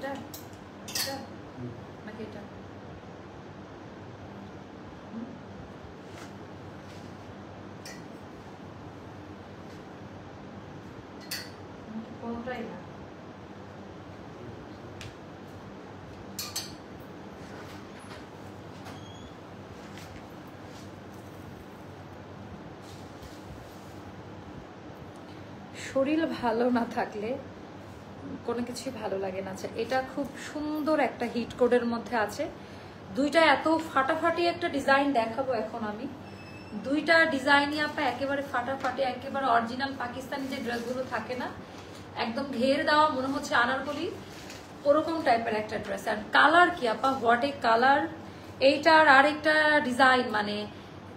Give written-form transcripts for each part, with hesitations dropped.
এটা এটা নাকি এটা কোনটাই না শরীর ভালো না থাকলে কোনো কিছুই ভালো লাগে না। আচ্ছা এটা খুব সুন্দর একটা হিট কোডের মধ্যে আছে, দুইটা এত ফাটাফাটি একটা ডিজাইন দেখাবো এখন আমি। দুইটা ডিজাইনই আপা একেবারে ফাটাফাটি, একেবারে অরিজিনাল পাকিস্তানি যে ড্রেসগুলো থাকে না, একদম ঘের দেওয়া মনে হচ্ছে আনারকলি, ওরকম টাইপের একটা ড্রেস। আর কালার কি আপা, হোয়াট এ কালার! এইটার আরেকটা ডিজাইন, মানে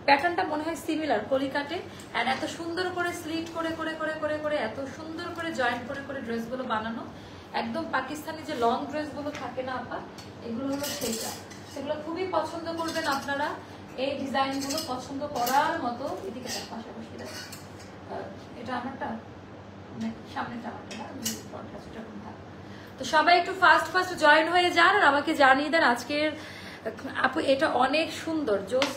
প্যাটার্নটা মনে হয় সিমিলার কলিকাটে, এন্ড এত সুন্দর করে স্লিট করে করে করে করে করে এত সুন্দর করে জয়েন্ট করে করে ড্রেসগুলো বানানো, একদম পাকিস্তানি যে লং ড্রেসগুলো থাকে না আপা, এগুলো হলো সেইটা। সেগুলো খুবই পছন্দ করবেন আপনারা, এই ডিজাইনগুলো পছন্দ করার মতো। এদিকে পাশাপাশি এটা আমারটা সামনেটা আমারটা, তো সবাই একটু ফাস্ট ফাস্ট জয়েন হয়ে যান আর আমাকে জানিয়ে দেন আজকের আপু এটা অনেক সুন্দর জোস।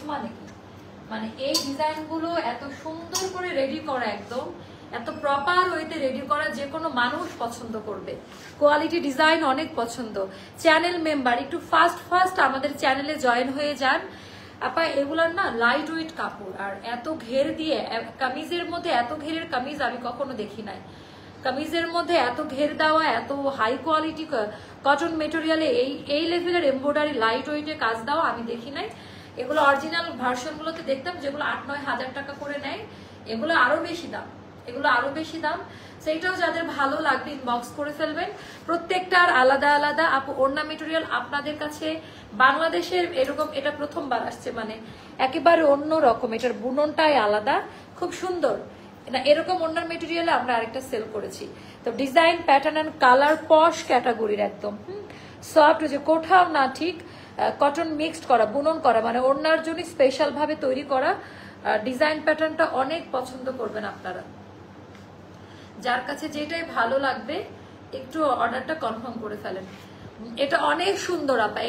মানে এই ডিজাইনগুলো এত সুন্দর করে রেডি করা, একদম এত প্রপার ওয়েতে রেডি করা, যে কোনো মানুষ পছন্দ করবে। কোয়ালিটি ডিজাইন অনেক পছন্দ। চ্যানেল মেম্বার একটু ফাস্ট ফাস্ট আমাদের চ্যানেলে জয়েন হয়ে যান আপা। এগুলার না লাইট ওয়েট কাপড়, আর এত ঘের দিয়ে কামিজের মধ্যে, এত ঘেরের কামিজ আমি কখনো দেখি নাই। কামিজের মধ্যে এত ঘের দেওয়া, এত হাই কোয়ালিটি কটন মেটেরিয়ালে এই লেভেলের এমব্রয়ডারি লাইট ওয়েটে কাজ দেওয়া আমি দেখি নাই। এগুলো অরিজিনাল ভার্সন গুলোতে দেখতাম যেগুলো 8-9 হাজার টাকা করে নেয়, এগুলো আরো বেশি দাম, এগুলো আরো বেশি দাম। সেইটাও যাদের ভালো লাগবে ইনবক্স করে ফেলবেন। প্রত্যেকটার আলাদা আলাদা আপু ওড়না মেটেরিয়াল আপনাদের কাছে বাংলাদেশের এরকম এটা প্রথমবার আসছে, মানে একেবারে অন্য রকম, এটার বুননটাই আলাদা, খুব সুন্দর না। এরকম ওড়নার মেটেরিয়ালে আমরা আরেকটা সেল করেছি। তো ডিজাইন প্যাটার্ন এন্ড কালার পশ ক্যাটাগরির, একদম সফট, যে কোথাও না ঠিক কটন মিক্সড করা, বুনন করা, মানে ওড়নার জন্য স্পেশাল ভাবে তৈরি করা। ডিজাইন প্যাটার্নটা অনেক পছন্দ করবেন আপনারা। যার কাছে যেটাই ভালো লাগবে একটু অর্ডারটা কনফার্ম করে ফেলেন। এটা অনেক সুন্দর আপা,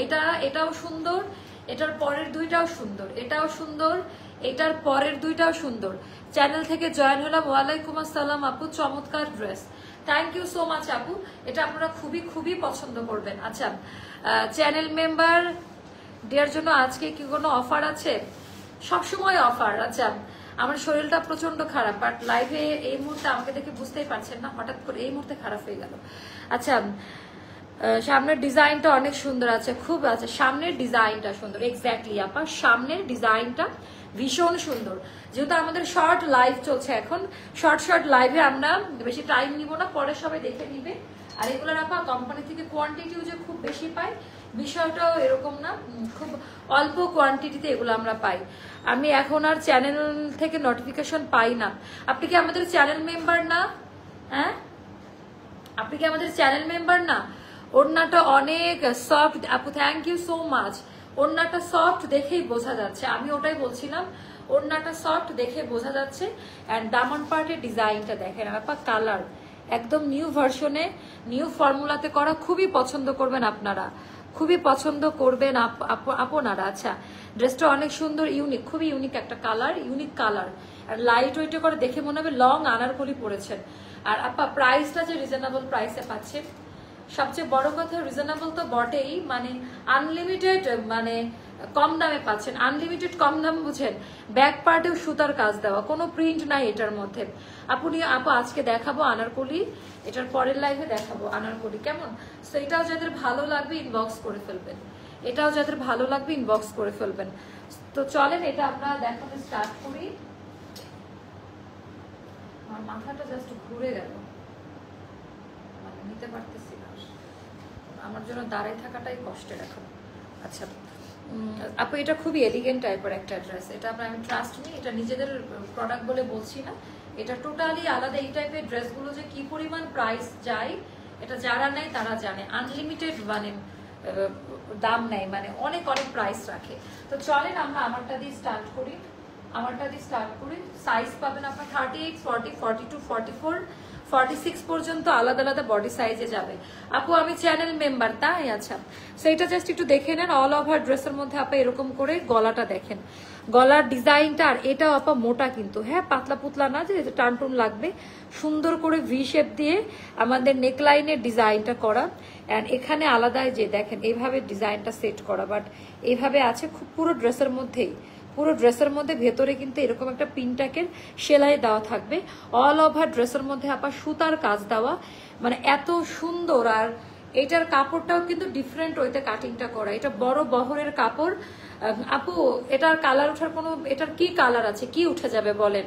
এটাও সুন্দর, এটার পরের দুইটাও সুন্দর, এটাও সুন্দর, এটার পরের দুইটাও সুন্দর। চ্যানেল থেকে জয়েন হলাম, ওয়ালাইকুম আসসালাম আপু, চমৎকার dress, thank you so much আপু। এটা আপনারা খুবই খুবই পছন্দ করবেন। আচ্ছা চ্যানেল মেম্বার দেওয়ার জন্য আজকে কি কোনো অফার আছে? সবসময় অফার। আচ্ছা আমার শরীরটা প্রচন্ড খারাপ, বাট লাইভে এই মুহূর্তে আমাকে দেখে বুঝতেই পারছেন না, হঠাৎ করে এই মুহূর্তে খারাপ হয়ে গেল। আচ্ছা সামনের ডিজাইনটা অনেক সুন্দর আছে, খুব আছে সামনের ডিজাইনটা সুন্দর, এক্স্যাক্টলি আপা সামনের ডিজাইনটা ভীষণ সুন্দর। যেহেতু আমাদের শর্ট লাইভ চলছে এখন, শর্ট লাইভে আমরা বেশি টাইম নিব না, পরে সবাই দেখে নিবে। আর এগুলোর আপা কোম্পানি থেকে কোয়ান্টিটিও যে খুব বেশি পাই বিষয়টাও এরকম না, খুব অল্প কোয়ান্টিটিতে এগুলো আমরা পাই। আমি এখন আর চ্যানেল থেকে নোটিফিকেশন পাই না। আপনি কি আমাদের চ্যানেল মেম্বার না? হ্যাঁ আপনি কি আমাদের চ্যানেল মেম্বার না? ওড়নাটা অনেক সফট আপু, থ্যাংক ইউ সো মাচ। ওড়নাটা সফট দেখেই বোঝা যাচ্ছে, আমি ওটাই বলছিলাম, ওড়নাটা সফট দেখে বোঝা যাচ্ছে। এন্ড দামন পার্টের ডিজাইনটা দেখেন আপা, কালার একদম নিউ ভার্সনে, নিউ ফর্মুলাতে করা, খুবই পছন্দ করবেন আপনারা, খুবই পছন্দ করবেন আপনারা। আচ্ছা ড্রেসটা অনেক সুন্দর, ইউনিক, খুবই ইউনিক একটা কালার, ইউনিক কালার, আর লাইট ওয়েটে করে দেখে মনে হবে লং আনারকলি পরেছেন। আর আপা প্রাইসটা যে রিজনেবল প্রাইসে পাচ্ছেন, সবচেয়ে বড় কথা রিজনেবল তো বটেই, মানে আনলিমিটেড, মানে কম দামে পাচ্ছেন। আনলিমিটেড কম দাম বুঝেন, ব্যাক পার্টেও সুতার কাজ দেওয়া, কোনো প্রিন্ট নাই এটার মধ্যে। আপু আজকে দেখাবো আনারকলি, এটার পরের লাইভে দেখাবো আনারকলি, কেমন? তো এটাও যাদের ভালো লাগবে ইনবক্স করে ফেলবেন, এটাও যাদের ভালো লাগবে ইনবক্স করে ফেলবেন। তো চলেন এটা আমরা দেখাতে স্টার্ট করি। আমার মাথাটা জাস্ট ঘুরে গেল, মানে নিতে পারতেছি না, আমার জন্য দাঁড়ায় থাকাটাই কষ্টের এখন। আচ্ছা আপু এটা খুবই এলিগেন্ট টাইপের একটা ড্রেস, এটা আমি ট্রাস্ট নিই, এটা নিজেদের প্রোডাক্ট বলে বলছি না, এটা টোটালি আলাদা। এই টাইপের ড্রেসগুলো যে কি পরিমাণ প্রাইস যায় এটা যারা নেয় তারা জানে, আনলিমিটেড মানে দাম নেয়, মানে অনেক অনেক প্রাইস রাখে। তো চলেন আমরা আমারটা দিয়ে স্টার্ট করি। আমারটা দিয়ে স্টার্ট করি। সাইজ পাবেন আপনার 38, 40, 42, 44, 46 পর্যন্ত আলাদা আলাদা বডি সাইজে যাবে। আপু আমি চ্যানেল মেম্বার, তাই? আচ্ছা, সো এটা জাস্ট একটু দেখে নেন। অল ওভার ড্রেসের মধ্যে আপা এরকম করে গলাটা দেখেন, গলার ডিজাইনটা। আর এটাও আপা মোটা কিন্তু, হ্যাঁ, পাতলা পুতলা না যে টান টুন লাগবে। সুন্দর করে ভি শেপ দিয়ে আমাদের নেকলাইনের ডিজাইনটা করা। অ্যান্ড এখানে আলাদা যে দেখেন এইভাবে ডিজাইনটা সেট করা, বাট এইভাবে আছে খুব পুরো ড্রেসের মধ্যেই। পুরো ড্রেসের মধ্যে ভেতরে কিন্তু এরকম একটা পিনটাকের সেলাই দেওয়া থাকবে। অল ওভার ড্রেসের মধ্যে আপা সুতার কাজ দেওয়া, মানে এত সুন্দর। আর এটার কাপড়টাও কিন্তু ডিফারেন্ট ওইতে কাটিংটা করা। এটা বড় বহরের কাপড়। আপু এটার কালার ওঠার কোনো, এটার কি কালার আছে, কি উঠে যাবে বলেন?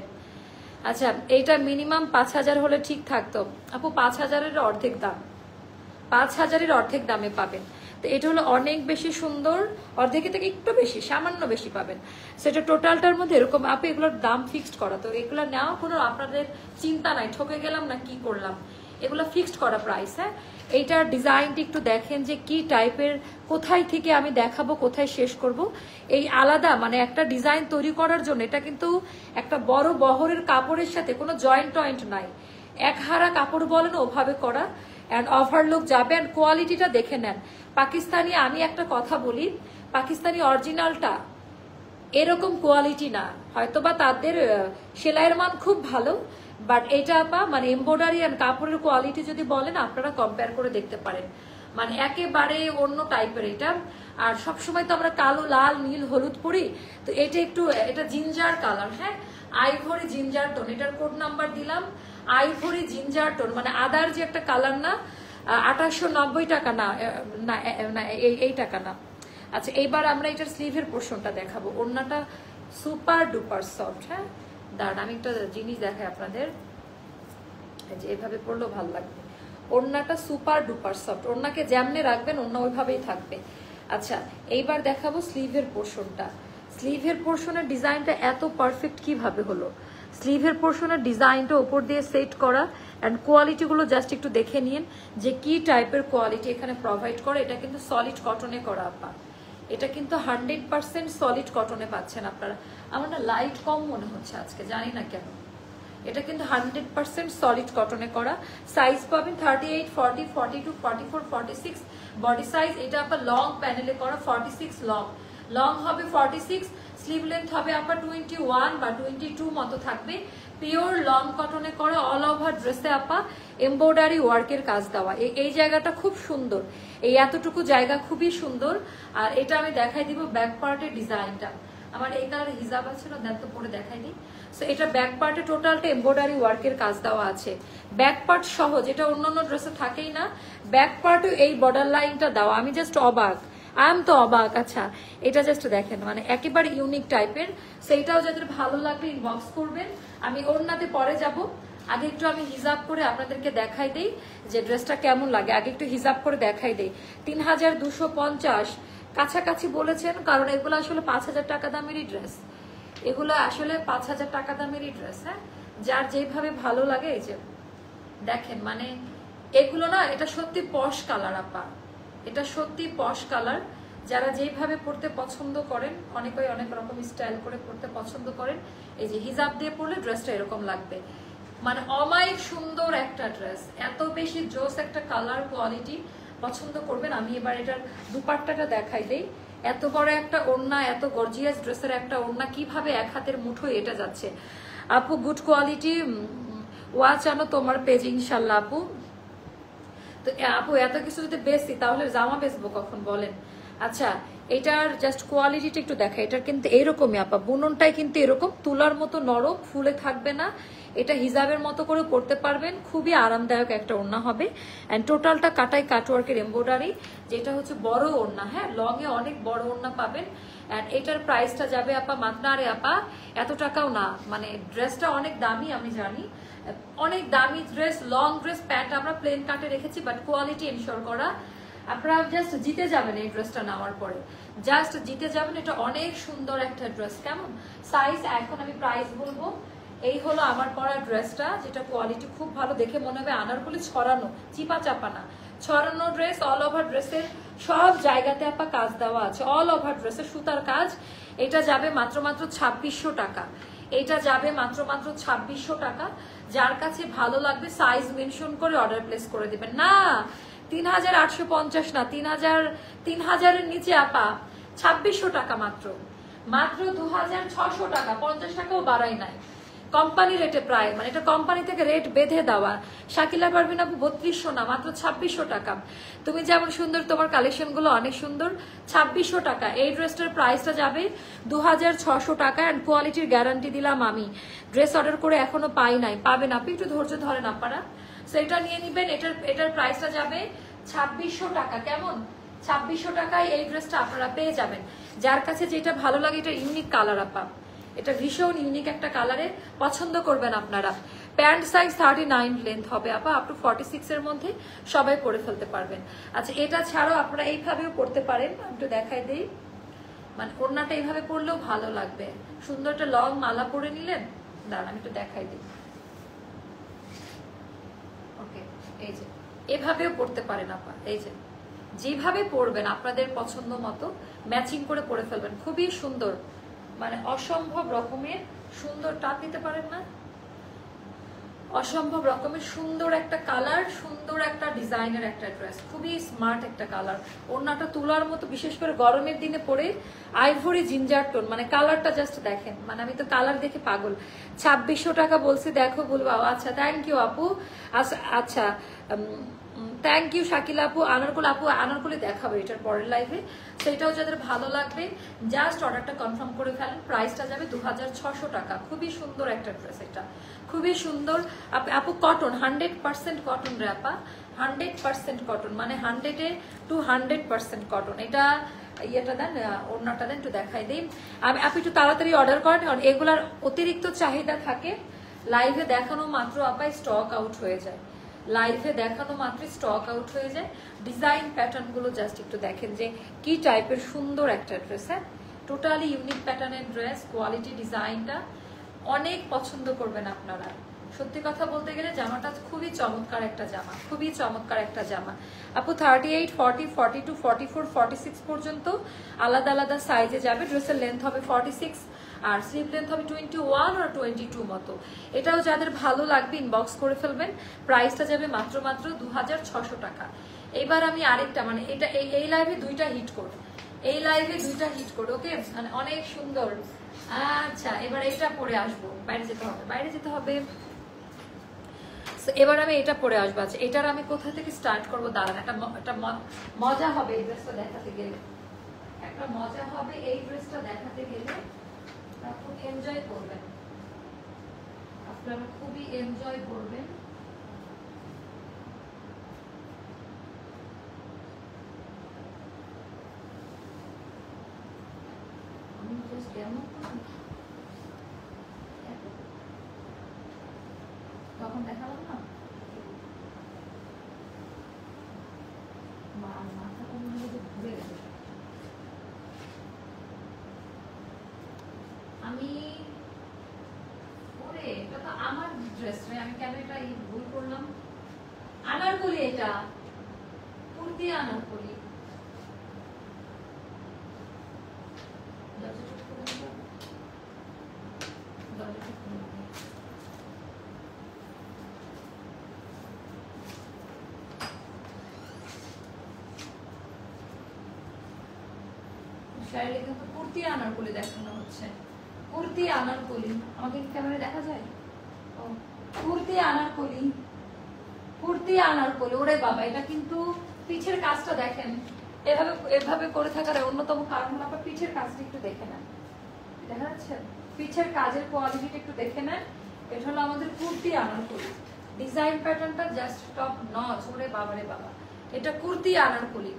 আচ্ছা, এইটা মিনিমাম 5000 হলে ঠিক থাকতো আপু। 5000-এর অর্ধেক দাম, 5000-এর অর্ধেক দামে পাবেন। তো এটা হলো অনেক বেশি সুন্দর, অর্ধেকের থেকে একটু বেশি, সামান্য বেশি পাবেন। সেটা টোটালটার মধ্যে এরকম। আপু এগুলোর দাম ফিক্সড করা, তো এগুলো নেওয়া কোনো আপনাদের চিন্তা নাই, ঠকে গেলাম না কি করলাম, এগুলো ফিক্সড করা প্রাইস। হ্যাঁ, এইটার ডিজাইনটি একটু দেখেন যে কি টাইপের, কোথায় থেকে আমি দেখাবো কোথায় শেষ করব। এই আলাদা মানে একটা ডিজাইন তৈরি করার জন্য এটা কিন্তু একটা বড় বহরের কাপড়ের সাথে কোনো জয়েন্ট টয়েন্ট নাই, এক হারা কাপড় বলেন ওভাবে করা। অ্যান্ড ওভারলুক যাবে। অ্যান্ড কোয়ালিটিটা দেখে নেন। পাকিস্তানি, আমি একটা কথা বলি, পাকিস্তানি অরিজিনালটা এরকম কোয়ালিটি না, হয়তোবা তাদের সেলাইয়ের মান খুব ভালো, বাট এটা আপা মানে এমব্রয়ডারি অ্যান্ড কাপড়ের কোয়ালিটি যদি বলেন আপনারা কম্পেয়ার করে দেখতে পারেন, মানে একেবারে অন্য টাইপের এটা। আর সবসময় তো আমরা কালো, লাল, নীল, হলুদ পরি, তো এটা একটু, এটা জিঞ্জার কালার, হ্যাঁ, আইভরি জিঞ্জার টোন। এটার কোড নাম্বার দিলাম আইভরি জিঞ্জার টোন, মানে আদার যে একটা কালার না। 2890 টাকা না, না এই টাকা না। আচ্ছা, এইবার আমরা এটার স্লিভের পোর্শনটা দেখাবো। ওড়নাটা সুপার ডুপার সফট। হ্যাঁ, দাঁড়ান আমি একটা জিনিস দেখাই আপনাদের, যে এইভাবে পরলেও ভালো লাগবে। ওড়নাটা সুপার ডুপার সফট, ওড়নাকে যেমনে রাখবেন ওড়না ওইভাবেই থাকবে। আচ্ছা, এইবার দেখাবো স্লিভের পোর্শনটা। স্লিভের পোর্শনের ডিজাইনটা এত পারফেক্ট কিভাবে হলো। স্লিভের পোর্শনের ডিজাইনটা উপর দিয়ে সেট করা। অ্যান্ড কোয়ালিটিগুলো জাস্ট একটু দেখে নিন যে কি টাইপের কোয়ালিটি এখানে প্রোভাইড করে। এটা কিন্তু সলিড কটনে করা আপা, এটা কিন্তু 100% সলিড কটনে পাচ্ছেন আপনারা। আমার না লাইট কম মনে হচ্ছে আজকে, জানি না কেন। এটা কিন্তু 100% সলিড কটনে করা। সাইজ পাবেন 38, 40, 42, 44, 46 বডি সাইজ। এটা আপনার লং প্যানেলে করা, 46 লং হবে 46, স্লিভ লেন্থ হবে আপনার 21 বা 22 মতো থাকবে। পিওর লং কটনে করা, অল ওভার ড্রেসে আপা এমব্রয়ডারি ওয়ার্কের কাজ দেওয়া। এই জায়গাটা খুব সুন্দর, এই এতটুকু জায়গা খুবই সুন্দর। আর এটা আমি দেখাই দিব ব্যাক পার্টের ডিজাইনটা। আমার এই কালারের হিজাব আছে না, দেন তো পরে দেখাই দিই। সো এটা ব্যাক পার্টে টোটালটা এমব্রয়ডারি ওয়ার্কের কাজ দেওয়া আছে। ব্যাক পার্ট সহ, যেটা অন্যান্য ড্রেসে থাকেই না, ব্যাক পার্টে এই বর্ডার লাইনটা দেওয়া। আমি জাস্ট অবাক, আম তো অবাক। আচ্ছা, এটা জাস্ট দেখেন, মানে একেবারে ইউনিক টাইপের। সেইটাও যাদের ভালো লাগবে ইনবক্স করবেন। আমি ওড়নাতে পরে যাব, আগে একটু আমি হিজাব করে আপনাদেরকে দেখাই দেই যে ড্রেসটা কেমন লাগে। আগে একটু হিজাব করে দেখাই দেই। 3250 কাছাকাছি বলেছেন, কারণ এগুলো আসলে 5000 টাকা দামেরই ড্রেস। এগুলো আসলে 5000 টাকা দামেরই ড্রেস। হ্যাঁ, যার যেভাবে ভালো লাগে। এই যে দেখেন, মানে এগুলো না, এটা সত্যি পশ কালার আপা, এটা সত্যি পশ কালার। যারা যেভাবে পড়তে পছন্দ করেন, অনেকে অনেক রকম স্টাইল করে পড়তে পছন্দ করেন, এই যে হিজাব দিয়ে পরলে ড্রেসটা এরকম লাগবে। মানে অমায়িক সুন্দর একটা ড্রেস, এত বেশি জোস একটা কালার কোয়ালিটি, পছন্দ করবেন। আমি এবার এটার দুপাট্টাটা দেখাই দেই। এত বড় একটা ওড়না, এত গর্জিয়াস ড্রেসের একটা ওড়না, কিভাবে এক হাতের মুঠোয় এটা যাচ্ছে। আপু গুড কোয়ালিটি ওয়াচ আনো তোমার পেজ ইনশাল্লাহ আপু। তো আপু এত কিছু যদি বেচি তাহলে জামা বেচবো কখন বলেন? আচ্ছা, এটার জাস্ট কোয়ালিটিটা একটু দেখা। এটার কিন্তু এরকমই আপা, বুননটাই কিন্তু এরকম তুলার মতো নরম, ফুলে থাকবে না। এটা হিজাবের মতো করে পরতে পারবেন, খুবই আরামদায়ক একটা ওড়না হবে। অ্যান্ড টোটালটা কাটাই কাটওয়ার্কের এমব্রয়ডারি, যেটা হচ্ছে বড় ওড়না। হ্যাঁ, লং এ অনেক বড় ওড়না পাবেন। অ্যান্ড এটার প্রাইসটা যাবে আপা মাত্র, আরে আপা এত টাকাও না, মানে ড্রেসটা অনেক দামি আমি জানি, অনেক দামি ড্রেস, লং ড্রেস, প্যান্ট আমরা প্লেন কাটে রেখেছি, বাট কোয়ালিটি এনশোর করা। আপনারা জাস্ট জিতে যাবেন এই ড্রেসটা নেওয়ার পরে, জাস্ট জিতে যাবেন। এটা অনেক সুন্দর একটা ড্রেস। কেমন সাইজ, এখন আমি প্রাইস বলবো। এই হলো আমার পরা ড্রেসটা, যেটা কোয়ালিটি খুব ভালো, দেখে মনে হবে আনারকলি ছড়ানো, চিপা চাপা না, ছড়ানো ড্রেস। অল ওভার ড্রেসের সব জায়গাতে আপা কাজ দেওয়া আছে, অল ওভার ড্রেসে সুতার কাজ। এটা যাবে মাত্র 2600 টাকা, এটা যাবে মাত্র 2600 টাকা। যার কাছে ভালো লাগবে সাইজ মেনশন করে অর্ডার প্লেস করে দিবেন। না 3850 না, 3000-এর নিচে আপা 2600 টাকা মাত্র, মাত্র 2600 টাকা, 50 টাকাও বাড়াই নাই। কোম্পানি রেটে প্রায়, মানে এটা কোম্পানি থেকে রেট বেঁধে দেওয়া। শাকিলা পারভিন আপু 3200 না, মাত্র 2600 টাকা। তুমি যেমন সুন্দর, তোমার কালেকশন গুলো অনেক সুন্দর। 2600 টাকা এই ড্রেসটার প্রাইসটা যাবে 2600 টাকা। এন্ড কোয়ালিটির গ্যারান্টি দিলাম আমি। ড্রেস অর্ডার করে এখনো পাই নাই, পাবেন আপনি, একটু ধৈর্য ধরেন আপনারা। সো এটা নিয়ে নিবেন, এটার প্রাইসটা যাবে 2600 টাকা। কেমন? 2600 টাকায় এই ড্রেসটা আপনারা পেয়ে যাবেন। যার কাছে যেটা ভালো লাগে, এটা ইউনিক কালার আপা, এটা ভীষণ ইউনিক একটা কালারে, পছন্দ করবেন আপনারা। প্যান্ট সাইজ 39 লেন্থ হবে আপা, আপ টু 46 এর মধ্যে সবাই পরে ফেলতে পারবেন। আচ্ছা এটা ছাড়াও আপনারা এইভাবেও পরতে পারেন, একটু দেখাই দেই। মানে ওড়নাটা এইভাবে পরলেও ভালো লাগবে, সুন্দর একটা লং মালা পরে নিলেন। দাঁড়ান আমি একটু দেখাই দিই। ওকে, এই যে এভাবেও পরতে পারেন আপা, এই যে যেভাবে পরবেন আপনাদের পছন্দ মতো ম্যাচিং করে পরে ফেলবেন, খুবই সুন্দর, মানে অসম্ভব রকমের সুন্দর। টাপ নিতে পারেন না, অসম্ভব রকমের সুন্দর একটা কালার, সুন্দর একটা ডিজাইনের একটা ড্রেস, খুবই স্মার্ট একটা কালার। ওড়নাটা তুলার মতো, বিশেষ করে গরমের দিনে পরে আইভরি জিঞ্জার টোন, মানে কালারটা জাস্ট দেখেন, মানে আমি তো কালার দেখে পাগল। 2600 টাকা বলছি, দেখো বলবো। আচ্ছা থ্যাংক ইউ আপু। আচ্ছা থ্যাংক ইউ শাকিলা আপু। আনারকুলি আপু, আনারকুলি দেখাবো এটার পরের লাইভে, সেটাও যাদের ভালো লাগবে জাস্ট অর্ডারটা কনফার্ম করে ফেলেন। প্রাইসটা যাবে 2600 টাকা। খুবই সুন্দর একটা ড্রেস, এটা খুবই সুন্দর আপু। কটন, 100% কটন রে আপা, 100% কটন, মানে 100-এ to 100% কটন। এটা ইয়েটা দেন, ওড়নাটা দেন, একটু দেখাই দিই। আপনি একটু তাড়াতাড়ি অর্ডার করেন, কারণ এগুলার অতিরিক্ত চাহিদা থাকে। লাইভে দেখানো মাত্র আপা স্টক আউট হয়ে যায়, লাইভে দেখানো মাত্র স্টক আউট হয়ে যায়। ডিজাইন প্যাটার্ন গুলো জাস্ট একটু দেখেন যে কি টাইপের সুন্দর একটা ড্রেস। হ্যাঁ, টোটালি ইউনিক প্যাটার্নের ড্রেস, কোয়ালিটি ডিজাইনটা অনেক পছন্দ করবেন আপনারা। সত্যি কথা বলতে গেলে জামাটা খুবই চমৎকার একটা জামা, খুবই চমৎকার একটা জামা আপু। 38, 40, 42, 44, 46 পর্যন্ত আলাদা আলাদা সাইজে যাবে। ড্রেসের লেন্থ হবে 46 আর স্লিভ লেন্থ হবে 21 আর 22 মতো। এটাও যাদের ভালো লাগবে ইনবক্স করে ফেলবেন। প্রাইসটা যাবে মাত্র 2600 টাকা। এবার আমি আরেকটা, মানে এটা এই লাইভে দুইটা হিট করব, এই লাইভে দুইটা হিট করব। ওকে, মানে অনেক সুন্দর। আচ্ছা এবার এটা পরে আসবো, বাইরে যেতে হবে, বাইরে যেতে হবে। এবার আমি এটা পরে আসবো। আচ্ছা এটার আমি কোথা থেকে স্টার্ট করবো, দাঁড়ান। একটা মজা হবে এই ড্রেসটা দেখাতে গেলে, একটা মজা হবে এই ড্রেসটা দেখাতে গেলে। খুব এনজয় করবেন আপনারা, খুবই এনজয় করবেন। আমি জাস্ট কেমন তখন দেখালাম না, মাথা ঘুরে গেছে। আমি ওরে, এটা তো আমার ড্রেস রে, আমি কেন এটা ভুল করলাম? আনারকলি, এটা কুর্তি আনারকলি। শাড়িটা কিন্তু কুর্তি আনারকলি দেখানো হচ্ছে, কুর্তি আনারকলি। আমাকে ক্যামেরায় দেখা যায়? ও কুর্তি আনারকলি, কুর্তি আনারকলি। ওরে বাবা, এটা কিন্তু পিছের কাজটা দেখেন, এভাবে এভাবে করে থাকার অন্যতম কারণ হলো আপনার পিছের কাজটা একটু দেখে নেন। দেখা যাচ্ছে পিছের কাজের কোয়ালিটিটা একটু দেখে নেন। এটা হলো আমাদের কুর্তি আনারকলি। ডিজাইন প্যাটার্নটা জাস্ট টপ নচ। ওরে বাবা রে বাবা, এটা কুর্তি আনারকলি।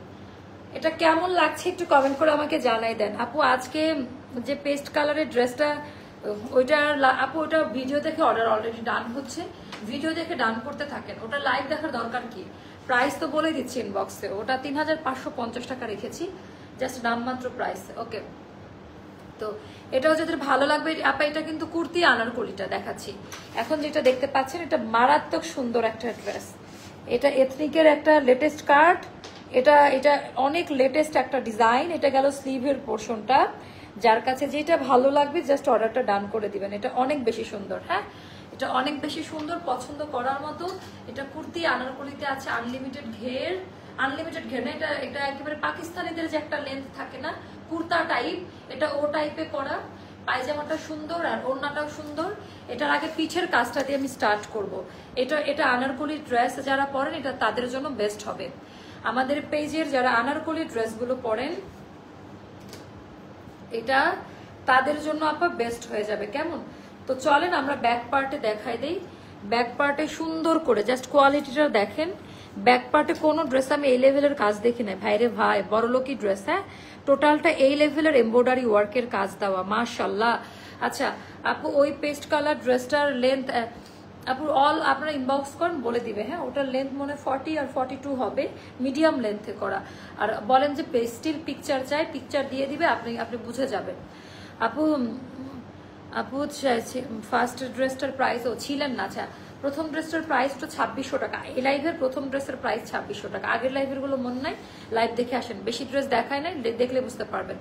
এটা কেমন লাগছে একটু কমেন্ট করে আমাকে জানাই দেন আপু। আজকে যে পেস্ট কালারের ড্রেসটা, ওইটা আপু ওটা ভিডিও দেখে অর্ডার অলরেডি ডান হচ্ছে, ভিডিও দেখে ডান করতে থাকেন। ওটা লাইভ দেখার দরকার কি? প্রাইস তো বলে দিচ্ছি ইনবক্সে, ওটা 3550 টাকা রেখেছি, জাস্ট নামমাত্র প্রাইস। ওকে, তো এটাও যাদের ভালো লাগবে আপা। এটা কিন্তু কুর্তি আনারকলিটা দেখাচ্ছি এখন, যেটা দেখতে পাচ্ছেন এটা মারাত্মক সুন্দর একটা ড্রেস। এটা এথনিকের একটা লেটেস্ট কাট, এটা এটা অনেক লেটেস্ট একটা ডিজাইন। এটা গেল স্লিভের পোর্শনটা। যার কাছে যেটা ভালো লাগবে জাস্ট অর্ডারটা ডান করে দিবেন। এটা অনেক বেশি সুন্দর। হ্যাঁ, এটা অনেক বেশি সুন্দর, পছন্দ করার মতো। এটা কুর্তি আনারকলিতে আছে, আনলিমিটেড ঘের। আনলিমিটেড ঘের না, এটা এটা একেবারে পাকিস্তানিদের যে একটা লেন্থ থাকে না, কুর্তা টাইপ, এটা ও টাইপে করা। পায়জামাটা সুন্দর আর ওড়নাটাও সুন্দর। এটার আগে পিছের কাজটা দিয়ে আমি স্টার্ট করব। এটা আনারকলির ড্রেস যারা পরেন এটা তাদের জন্য বেস্ট হবে। আমাদের পেজের যারা আনারকলি ড্রেসগুলো পরেন এটা তাদের জন্য আপা বেস্ট হয়ে যাবে। কেমন? তো চলেন আমরা ব্যাক পার্টে দেখাই দেই। ব্যাক পার্টে সুন্দর করে জাস্ট কোয়ালিটিটা দেখেন। ব্যাক পার্টে কোনো ড্রেস আমি এই লেভেলের কাজ দেখি না ভাইরে ভাই, বড়লোকি ড্রেস। হ্যাঁ, টোটালটা এই লেভেলের এমব্রয়ডারি ওয়ার্কের কাজ দেওয়া, মাশাআল্লাহ। আচ্ছা আপু, ওই পেস্ট কালার ড্রেসটার লেন্থ আপু অল আপনারা ইনবক্স করেন, বলে দিবে। হ্যাঁ, ওটার লেন্থ মনে 40 আর 42 হবে, মিডিয়াম লেন্থে করা। আর বলেন যে পেস্টিল পিকচার চাই, পিকচার দিয়ে দিবে, আপনি আপনি বুঝে যাবেন। আপু আপু ফার্স্ট ড্রেসটার প্রাইসও ছিলেন না। আচ্ছা, প্রথম ড্রেসটার প্রাইস তো 2600 টাকা। এই লাইভের প্রথম ড্রেসের প্রাইস 2600 টাকা। আগের লাইভের গুলো মনে নাই, লাইভ দেখে আসেন, বেশি ড্রেস দেখায় নাই, দেখলে বুঝতে পারবেন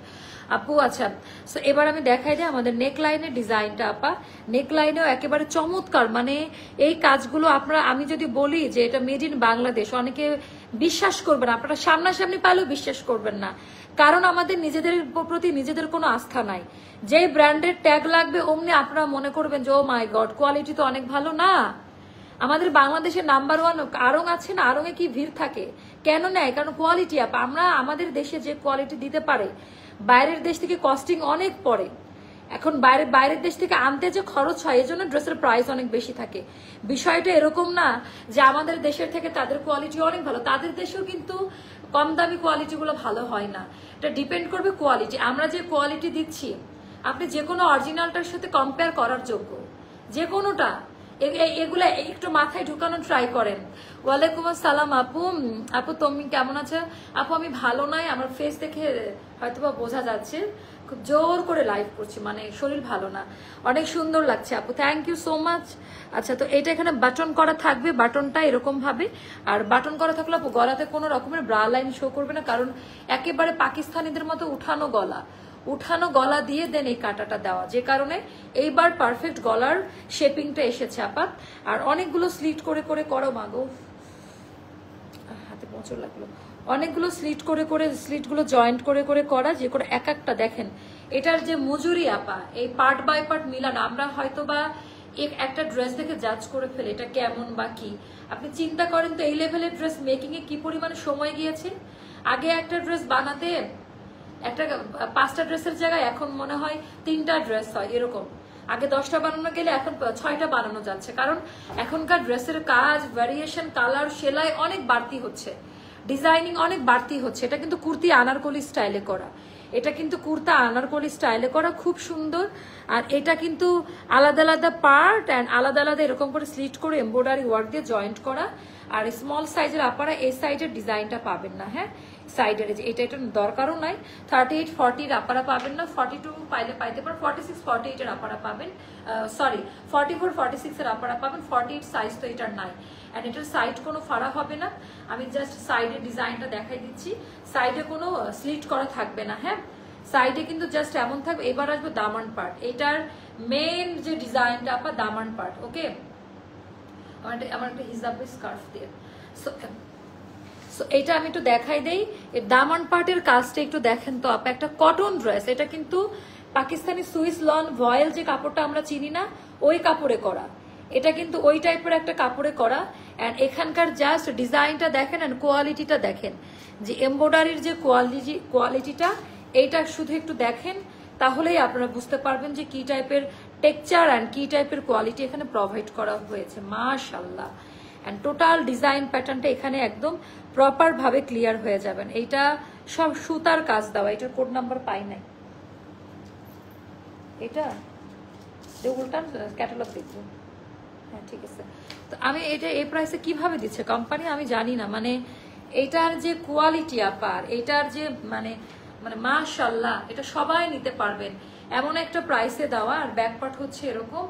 আপু। আচ্ছা, তো এবার আমি দেখাই দিই আমাদের নেক লাইনের ডিজাইনটা আপা। নেক লাইনেও একেবারে চমৎকার, মানে এই কাজগুলো আপনারা, আমি যদি বলি যে এটা মেড ইন বাংলাদেশ, অনেকে বিশ্বাস করবেন, আপনারা সামনাসামনি পাইলেও বিশ্বাস করবেন না। কারণ আমাদের নিজেদের প্রতি নিজেদের কোনো আস্থা নাই। যে ব্র্যান্ডের ট্যাগ লাগবে অমনি আপনারা মনে করবেন যে ও মাই গড, কোয়ালিটি তো অনেক ভালো। না, আমাদের বাংলাদেশের নাম্বার 1 আড়ং আছে না, আড়ং এ কি ভিড় থাকে, কেন নেয়? কারণ কোয়ালিটি আপ। আমরা আমাদের দেশে যে কোয়ালিটি দিতে পারে, বাইরের দেশ থেকে কস্টিং অনেক পড়ে। এখন বাইরের দেশ থেকে আনতে যে খরচ হয়, এজন্য ড্রেসের প্রাইস অনেক বেশি থাকে। বিষয়টা এরকম না যে আমাদের দেশের থেকে তাদের কোয়ালিটি অনেক ভালো, তাদের দেশেও কিন্তু কম দামি কোয়ালিটি গুলো ভালো হয় না। এটা ডিপেন্ড করবে কোয়ালিটি। আমরা যে কোয়ালিটি দিচ্ছি আপনি যে কোনো অরিজিনালটার সাথে কম্পেয়ার করার যোগ্য, যে কোনোটা। এগুলা একটু মাথায় ঢুকানো ট্রাই করেন। ওয়ালাইকুম আসসালাম আপু। আপু তুমি কেমন আছো? আপু আমি ভালো নাই, আমার ফেস দেখে হয়তোবা বোঝা যাচ্ছে, খুব জোর করে লাইভ করছি, মানে শরীর ভালো না। অনেক সুন্দর লাগছে আপু, থ্যাংক ইউ সো মাচ। আচ্ছা, তো এটা এখানে বাটন করা থাকবে, বাটনটা এরকম ভাবে। আর বাটন করা থাকলে আপু গলাতে কোনো রকমের ব্রা লাইন শো করবে না, কারণ একেবারে পাকিস্তানিদের মতো উঠানো গলা দিয়ে দেন এই কাটাটা দেওয়া, যে কারণে এইবার পারফেক্ট গলার শেপিংটা এসেছে আপা। আর অনেকগুলো স্লিট করে করে করো মাগো, হাতে মোচড় লাগলো। অনেকগুলো স্লিটগুলো জয়েন্ট করে করে করা, যে করে এক একটা দেখেন এটার যে মজুরি আপা, এই পার্ট বাই পার্ট মিলানো। আমরা হয়তো বা একটা ড্রেস দেখে জাজ করে ফেলে এটা কেমন বা কি। আপনি চিন্তা করেন তো এই লেভেলের ড্রেস মেকিং এ কি পরিমাণে সময় গিয়েছে। আগে একটা ড্রেস বানাতে একটা 5টা ড্রেসের জায়গায় এখন মনে হয় 3টা ড্রেস হয় এরকম। আগে 10টা বানানো গেলে এখন 6টা বানানো যাচ্ছে, কারণ এখনকার ড্রেসের কাজ, ভ্যারিয়েশন, কালার, সেলাই অনেক বাড়তি হচ্ছে, ডিজাইনিং অনেক বাড়তি হচ্ছে। এটা কিন্তু কুর্তি আনারকলি স্টাইলে করা, এটা কিন্তু কুর্তা আনারকলি স্টাইলে করা, খুব সুন্দর। আর এটা কিন্তু আলাদা আলাদা পার্ট অ্যান্ড আলাদা আলাদা এরকম করে স্লিট করে এমব্রয়ডারি ওয়ার্ক দিয়ে জয়েন্ট করা। আর স্মল সাইজের আপনারা এই সাইজের ডিজাইনটা পাবেন না। হ্যাঁ, সাইডের এটা দরকারও নাই। 38, 40 আপনারা পাবেন না, 42 পাইলে পাইতে পারেন, 46, 48 এর আপনারা পাবেন, সরি 44, 46 এর আপনারা পাবেন। 48 সাইজ তো এটার নাই, এন্ড এটার সাইড কোনো ফাড়া হবে না। আমি জাস্ট সাইডের ডিজাইনটা দেখাই দিচ্ছি, সাইডে কোনো স্লিট করা থাকবে না। হ্যাঁ, সাইডে কিন্তু জাস্ট এমন থাকবে। এবার আসবে দামান পার্ট, এটার মেন যে ডিজাইনটা আপা দামান পার্ট। ওকে, আমার একটা হিজাবে স্কার্ফ দিয়ে, সো এটা আমি একটু দেখাই দেই। দামান পার্টের কাজটা একটু দেখেন তো আপা, একটা কটন ড্রেস, এটা কিন্তু পাকিস্তানি সুইস লন ভয়েল যে কাপড়টা আমরা চিনি না, ওই কাপড়ে করা। এটা কিন্তু ওই টাইপের একটা কাপড়ে করা। এন্ড এখানকার জাস্ট ডিজাইনটা দেখেন এন্ড কোয়ালিটিটা দেখেন, যে এমব্রয়ডারির যে কোয়ালিটিটা, এইটা শুধু একটু দেখেন, তাহলেই আপনারা বুঝতে পারবেন যে কি টাইপের টেক্সচার অ্যান্ড কি টাইপের কোয়ালিটি এখানে প্রোভাইড করা হয়েছে। মাশাআল্লাহ। এন্ড টোটাল ডিজাইন প্যাটার্নটা এখানে একদম প্রপার ভাবে ক্লিয়ার হয়ে যাবেন। এইটা সব সুতার কাজ দেওয়া, এটার কোড নাম্বার পাই নাই, এটা যে উল্টান ক্যাটালগ দেখবো। হ্যাঁ ঠিক আছে, তো আমি এটা এই প্রাইসে কিভাবে দিচ্ছে কোম্পানি আমি জানি না, মানে এটার যে কোয়ালিটি আপার, এটার যে মানে মানে মাশাআল্লাহ, এটা সবাই নিতে পারবেন। এমন একটা প্রাইসে দেওয়া, আর ব্যাক পার্ট হচ্ছে এরকম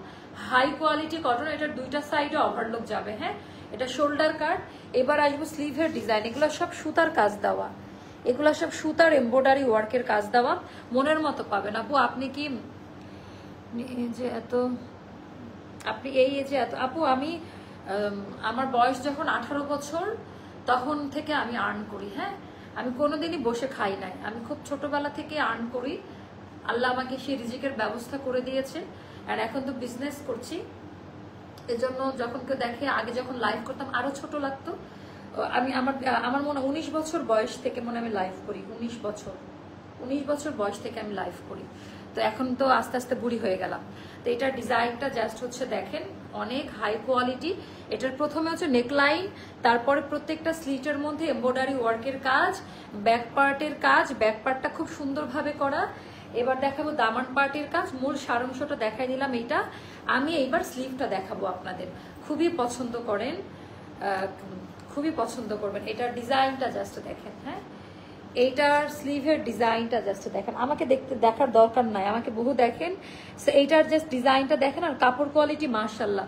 হাই কোয়ালিটি কটন, এটার দুইটা সাইডে ওভারলক যাবে। হ্যাঁ, এটা শোল্ডার কাট। এবার আসবো স্লিভের ডিজাইন, এগুলো সব সুতার কাজ দেওয়া, এগুলো সব সুতার এমব্রয়ডারি ওয়ার্কের কাজ দেওয়া, মনের মতো পাবেন। আপু আপনি কি যে এত, আপনি এই যে এত, আপু আমি আমার বয়স যখন 18 বছর তখন থেকে আমি আর্ন করি। হ্যাঁ, আমি কোনোদিনই বসে খাই নাই, আমি খুব ছোটবেলা থেকে আর্ন করি। আল্লাহ আমাকে সেই রিজিকের ব্যবস্থা করে দিয়েছে, আর এখন তো বিজনেস করছি। এজন্য যখন কেউ দেখে, আগে যখন লাইভ করতাম আরো ছোট লাগতো। আমি আমার মনে 19 বছর বয়স থেকে মনে আমি লাইভ করি, 19 বছর বয়স থেকে আমি লাইভ করি। তো এখন তো আস্তে আস্তে বুড়ি হয়ে গেলাম। তো এটার ডিজাইনটা জাস্ট হচ্ছে দেখেন, অনেক হাই কোয়ালিটি। এটার প্রথমে হচ্ছে নেকলাইন, তারপরে প্রত্যেকটা স্লিটের মধ্যে এমব্রয়ডারি ওয়ার্কের কাজ, ব্যাক পার্টের কাজ, ব্যাক পার্টটা খুব সুন্দরভাবে করা। এবার দেখাবো দামান পার্টের কাজ, মূল সারাংশটা দেখাই দিলাম এইটা। আমি এইবার স্লিভটা দেখাবো আপনাদের, খুবই পছন্দ করেন, খুবই পছন্দ করবেন। এটার ডিজাইনটা জাস্ট দেখেন। হ্যাঁ, এইটার স্লিভের ডিজাইনটা জাস্ট দেখেন, আমাকে দেখার দরকার নাই, আমাকে বহু দেখেন। এইটার জাস্ট ডিজাইনটা দেখেন, আর কাপড় কোয়ালিটি মাশাআল্লাহ।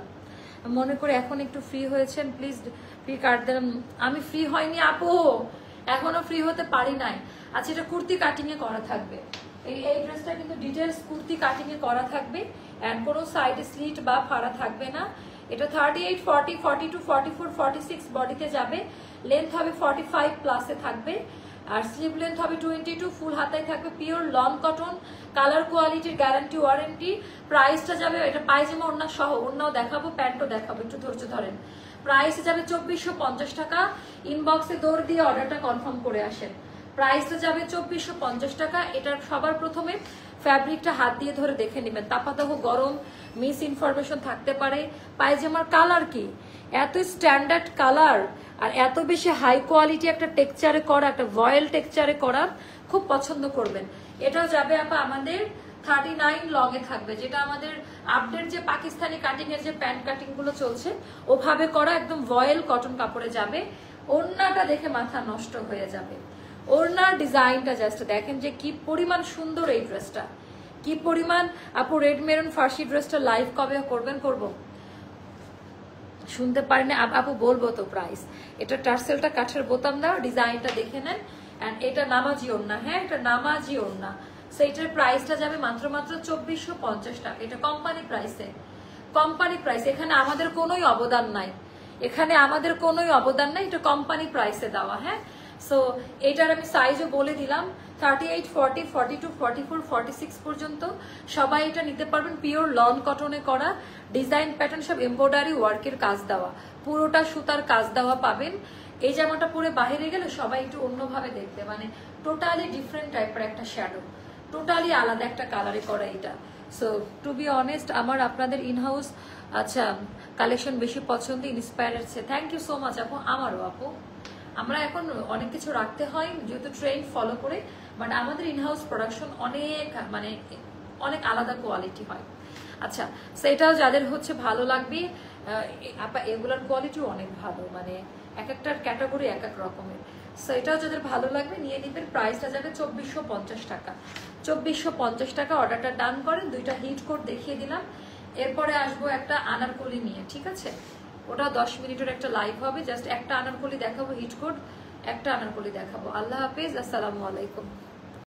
মনে করে এখন একটু ফ্রি হয়েছেন, প্লিজ ফ্রি কাট দেন। আমি ফ্রি হয়নি আপু, এখনো ফ্রি হতে পারি নাই। আচ্ছা, এটা কুর্তি কাটিং এ করা থাকবে, এই ড্রেসটা কিন্তু ডিটেলস কুর্তি কাটিং এ করা থাকবে, এন্ড কোনো সাইডে স্লিট বা ফাড়া থাকবে না। এটা 38, 40, 42, 44, 46 বডিতে যাবে। লেন্থ হবে 45 প্লাসে থাকবে, আর স্লিভ লেন্থ হবে 22, ফুল হাতায় থাকবে, পিওর লং কটন, কালার কোয়ালিটির গ্যারান্টি ওয়ারেন্টি। প্রাইসটা যাবে, এটা পায়জামা ওড়না সহ, ওড়নাও দেখাবো, প্যান্টও দেখাবো, একটু ধৈর্য ধরেন। প্রাইসে যাবে 2450 টাকা। ইনবক্সে দৌড় দিয়ে অর্ডারটা কনফার্ম করে আসেন। প্রাইসটা যাবে 2450 টাকা। এটার সবার প্রথমে ফ্যাব্রিকটা হাত দিয়ে ধরে দেখে নেবেন, তাপাতাহ গরম মিস ইনফরমেশন থাকতে পারে। পায়জামার কালার কি, এত স্ট্যান্ডার্ড কালার, আর এত বেশি হাই কোয়ালিটি একটা টেক্সচারে করা, একটা ভয়েল টেক্সচারে করা, খুব পছন্দ করবেন। এটাও যাবে আপা আমাদের 39 লং এ থাকবে, যেটা আমাদের আপডেট যে পাকিস্তানি কাটিং এর যে প্যান্ট কাটিং গুলো চলছে ওভাবে করা, একদম ভয়েল কটন কাপড়ে যাবে। ওড়নাটা দেখে মাথা নষ্ট হয়ে যাবে। ওড়নার ডিজাইনটা জাস্ট দেখেন যে কি পরিমাণ সুন্দর এই ড্রেসটা, কি পরিমাণ। আপু রেড মেরুন ফার্সি ড্রেসটা লাইভ কবে করবেন? করব, শুনতে পারেন আপু, বলবো তো প্রাইস। এটা টার্সেলটা কাঠের বোতাম দেওয়া, ডিজাইনটা দেখে নেন। এন্ড এটা নামাজি ওড়না। হ্যাঁ, এটা নামাজি ওড়না। সো এটার প্রাইসটা যাবে মাত্র 2450 টাকা। এটা কোম্পানি প্রাইসে, কোম্পানি প্রাইস। এখানে আমাদের কোনোই অবদান নাই, এখানে আমাদের কোনোই অবদান নাই, এটা কোম্পানি প্রাইসে দেওয়া। হ্যাঁ, সো এটার আমি সাইজও বলে দিলাম, 38, 40, 42, 44, 46 পর্যন্ত সবাই এটা নিতে পারবেন। পিওর লন কটনে করা, ডিজাইন প্যাটার্ন সব এমব্রয়ডারি ওয়ার্কের কাজ দেওয়া, পুরোটা সুতার কাজ দেওয়া পাবেন। এই জামাটা পরে বাইরে গেলে সবাই একটু অন্যভাবে দেখবে, মানে টোটালি ডিফারেন্ট টাইপের একটা শ্যাডো, টোটালি আলাদা একটা কালারে করা এটা। সো টু বি অনেস্ট, আমার আপনাদের ইনহাউস আচ্ছা কালেকশন বেশি পছন্দ, ইন্সপায়ার হচ্ছে। থ্যাংক ইউ সো মাচ আপু। আমারও আপু, আমরা এখন অনেক কিছু রাখতে হয় যেহেতু ট্রেন্ড ফলো করে, বাট আমাদের ইনহাউস প্রোডাকশন অনেক মানে অনেক আলাদা কোয়ালিটি হয়। আচ্ছা, সেটাও যাদের হচ্ছে ভালো লাগবে, এগুলোর কোয়ালিটিও অনেক ভালো, মানে এক একটার ক্যাটাগরি এক এক রকমের। সো এটাও যাদের ভালো লাগবে নিয়ে নিবেন। প্রাইসটা যাবে 2450 টাকা। 2450 টাকা অর্ডারটা ডান করেন। দুইটা হিট কোড দেখিয়ে দিলাম, এরপরে আসবো একটা আনারকলি নিয়ে, ঠিক আছে? ওটা 10 মিনিটের একটা লাইভ হবে, জাস্ট একটা আনারকলি দেখাবো, হিট কোড একটা আনারকলি দেখাবো। আল্লাহ হাফেজ, আসসালামু আলাইকুম।